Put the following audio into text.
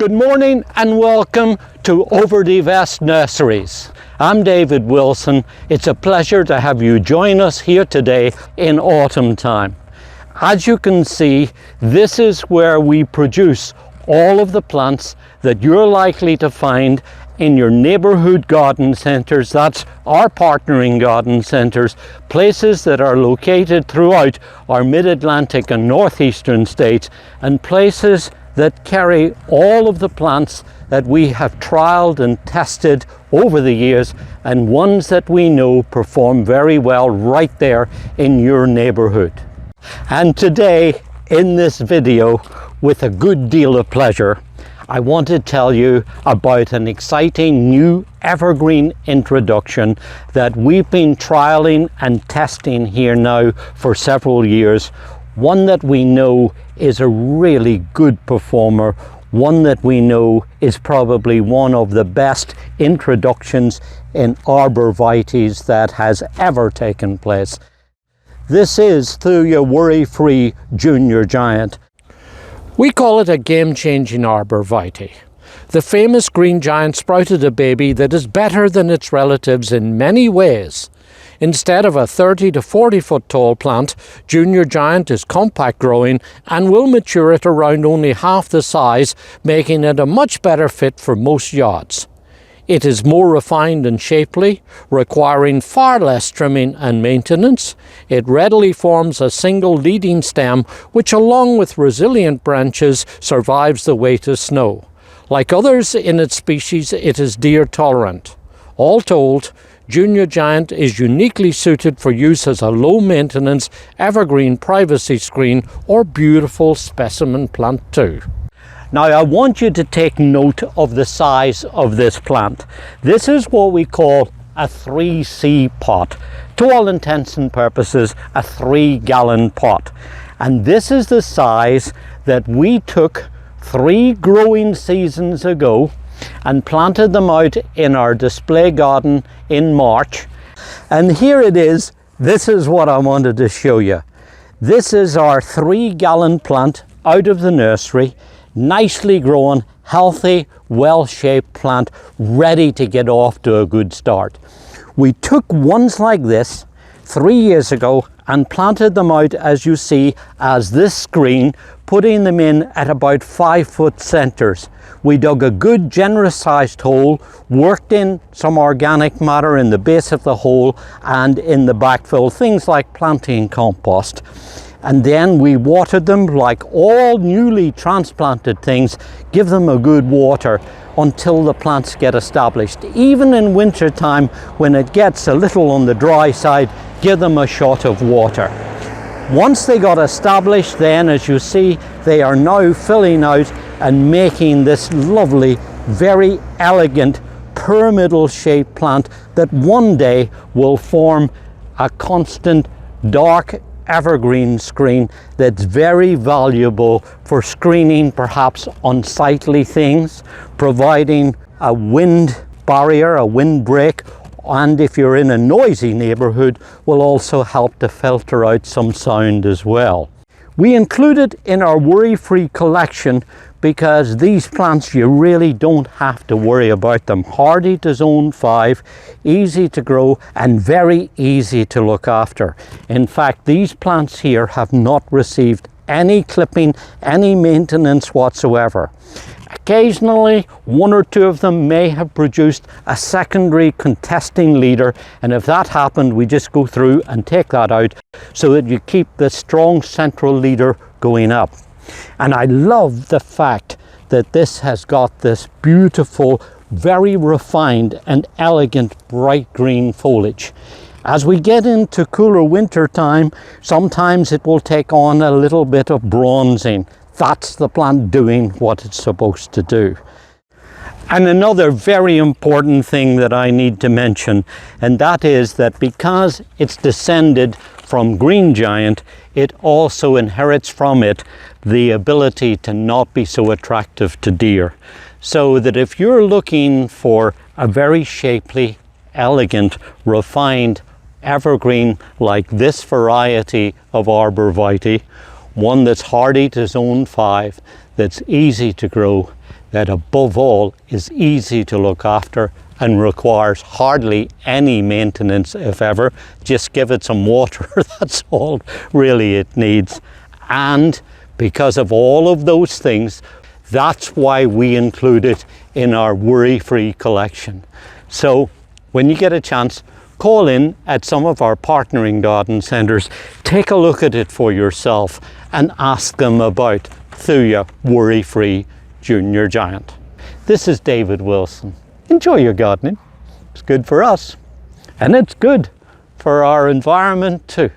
Good morning and welcome to Arborvitae Nurseries. I'm David Wilson. It's a pleasure to have you join us here today in autumn time. As you can see, this is where we produce all of the plants that you're likely to find in your neighborhood garden centers. That's our partnering garden centers, places that are located throughout our mid-Atlantic and northeastern states, and places that carry all of the plants that we have trialed and tested over the years, and ones that we know perform very well right there in your neighborhood. And today in this video, with a good deal of pleasure, I want to tell you about an exciting new evergreen introduction that we've been trialing and testing here now for several years. One that we know is a really good performer, one that we know is probably one of the best introductions in Arborvitaes that has ever taken place. This is Thuja WorryFree Junior Giant. We call it a game-changing Arborvitae. The famous green giant sprouted a baby that is better than its relatives in many ways. Instead of a 30 to 40 foot tall plant, Junior Giant is compact growing and will mature at around only half the size, making it a much better fit for most yards. It is more refined and shapely, requiring far less trimming and maintenance. It readily forms a single leading stem, which along with resilient branches survives the weight of snow. Like others in its species, it is deer tolerant. All told, Junior Giant is uniquely suited for use as a low-maintenance evergreen privacy screen or beautiful specimen plant too. Now I want you to take note of the size of this plant. This is what we call a 3C pot. To all intents and purposes, a 3-gallon pot. And this is the size that we took 3 growing seasons ago and planted them out in our display garden in March. And here it is. This is what I wanted to show you. This is our 3-gallon plant out of the nursery, nicely grown, healthy, well-shaped plant, ready to get off to a good start. We took ones like this 3 years ago and planted them out, as you see, as this screen, putting them in at about 5 foot centers. We dug a good generous sized hole, worked in some organic matter in the base of the hole and in the backfill, things like plantain compost. And then we watered them like all newly transplanted things, give them a good water until the plants get established. Even in winter time, when it gets a little on the dry side, give them a shot of water. Once they got established, then as you see, they are now filling out and making this lovely, very elegant pyramidal shaped plant that one day will form a constant dark evergreen screen that's very valuable for screening perhaps unsightly things, providing a wind barrier, a wind break, and if you're in a noisy neighborhood, will also help to filter out some sound as well. We included in our worry-free collection because these plants, you really don't have to worry about them. Hardy to zone 5, easy to grow and very easy to look after. In fact, these plants here have not received any clipping, any maintenance whatsoever. Occasionally, 1 or 2 of them may have produced a secondary contesting leader, and if that happened, we just go through and take that out so that you keep the strong central leader going up. And I love the fact that this has got this beautiful, very refined and elegant bright green foliage. As we get into cooler winter time, sometimes it will take on a little bit of bronzing. That's the plant doing what it's supposed to do. And another very important thing that I need to mention, and that is that because it's descended from green giant, it also inherits from it the ability to not be so attractive to deer. So that if you're looking for a very shapely, elegant, refined evergreen like this variety of Arborvitae, one that's hardy to zone 5, that's easy to grow, that above all is easy to look after and requires hardly any maintenance, if ever. Just give it some water, that's all really it needs. And because of all of those things, that's why we include it in our worry-free collection. So when you get a chance, call in at some of our partnering garden centres, take a look at it for yourself and ask them about Thuja WorryFree Junior Giant. This is David Wilson. Enjoy your gardening. It's good for us, and it's good for our environment too.